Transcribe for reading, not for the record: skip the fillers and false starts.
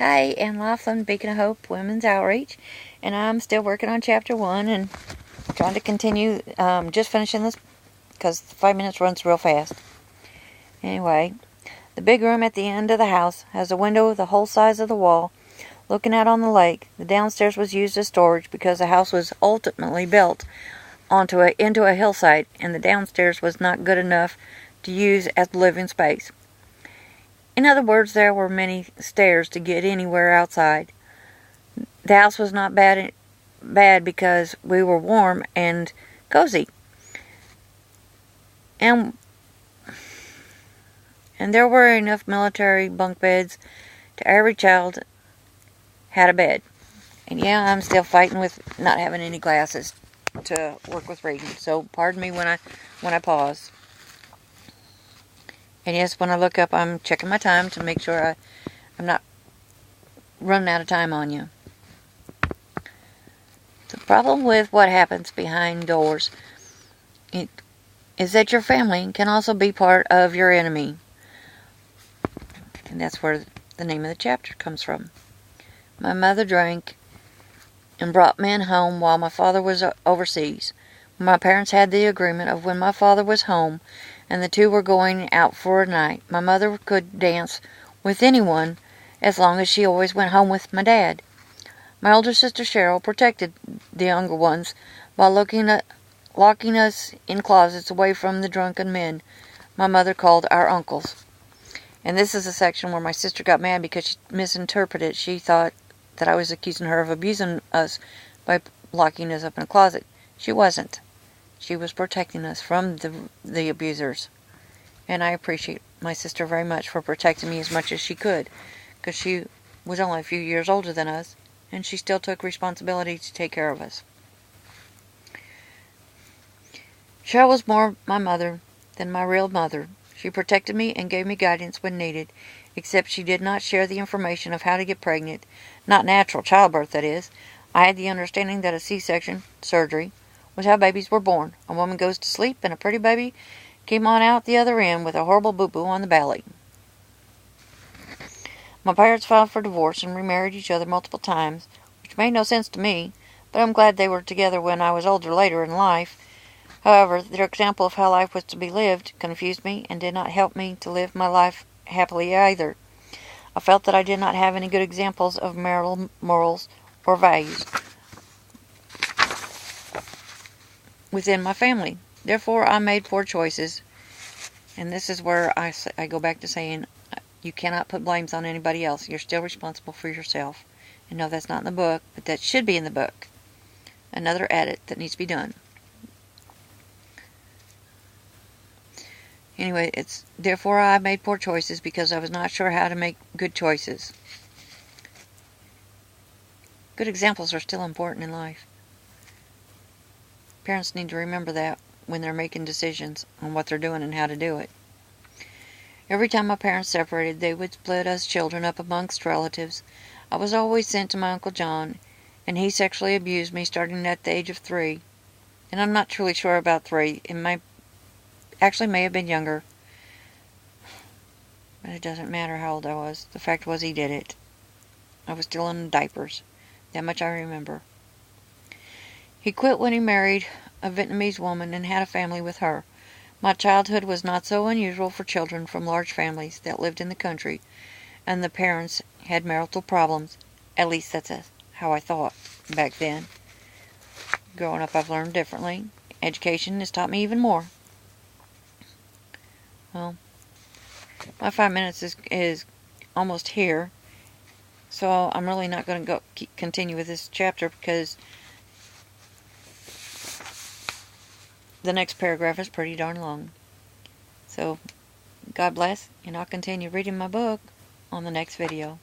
Hi, Ann Laughlin, Beacon of Hope Women's Outreach, and I'm still working on Chapter 1 and trying to continue, just finishing this because 5 minutes runs real fast. Anyway, the big room at the end of the house has a window the whole size of the wall, looking out on the lake. The downstairs was used as storage because the house was ultimately built into a hillside, and the downstairs was not good enough to use as living space. In other words, there were many stairs to get anywhere outside. The house was not bad because we were warm and cozy. And there were enough military bunk beds to every child had a bed. And yeah, I'm still fighting with not having any glasses to work with reading. So pardon me when I pause. And yes, when I look up, I'm checking my time to make sure I'm not running out of time on you. The problem with what happens behind doors is that your family can also be part of your enemy. And that's where the name of the chapter comes from. My mother drank and brought men home while my father was overseas. My parents had the agreement of when my father was home and the two were going out for a night, my mother could dance with anyone as long as she always went home with my dad. My older sister Cheryl protected the younger ones by locking us in closets away from the drunken men my mother called our uncles. And this is a section where my sister got mad because she misinterpreted. She thought that I was accusing her of abusing us by locking us up in a closet. She wasn't. She was protecting us from the abusers. And I appreciate my sister very much for protecting me as much as she could, because she was only a few years older than us, and she still took responsibility to take care of us. Cheryl was more my mother than my real mother. She protected me and gave me guidance when needed, except she did not share the information of how to get pregnant, not natural childbirth, that is. I had the understanding that a C-section, surgery, was how babies were born. A woman goes to sleep and a pretty baby came on out the other end with a horrible boo-boo on the belly. My parents filed for divorce and remarried each other multiple times, which made no sense to me, but I'm glad they were together when I was older later in life. However, their example of how life was to be lived confused me and did not help me to live my life happily either. I felt that I did not have any good examples of marital morals or values within my family. Therefore, I made poor choices. And this is where I go back to saying, you cannot put blames on anybody else. You're still responsible for yourself. And no, that's not in the book, but that should be in the book. Another edit that needs to be done. Anyway, therefore I made poor choices because I was not sure how to make good choices. Good examples are still important in life. Parents need to remember that when they're making decisions on what they're doing and how to do it. Every time my parents separated, they would split us children up amongst relatives. I was always sent to my Uncle John, and he sexually abused me starting at the age of 3. And I'm not truly sure about 3. It may have been younger. But it doesn't matter how old I was. The fact was he did it. I was still in diapers. That much I remember. He quit when he married a Vietnamese woman and had a family with her. My childhood was not so unusual for children from large families that lived in the country, and the parents had marital problems. At least that's how I thought back then. Growing up, I've learned differently. Education has taught me even more. Well, my 5 minutes is almost here, so I'm really not going to continue with this chapter because the next paragraph is pretty darn long. So, God bless, and I'll continue reading my book on the next video.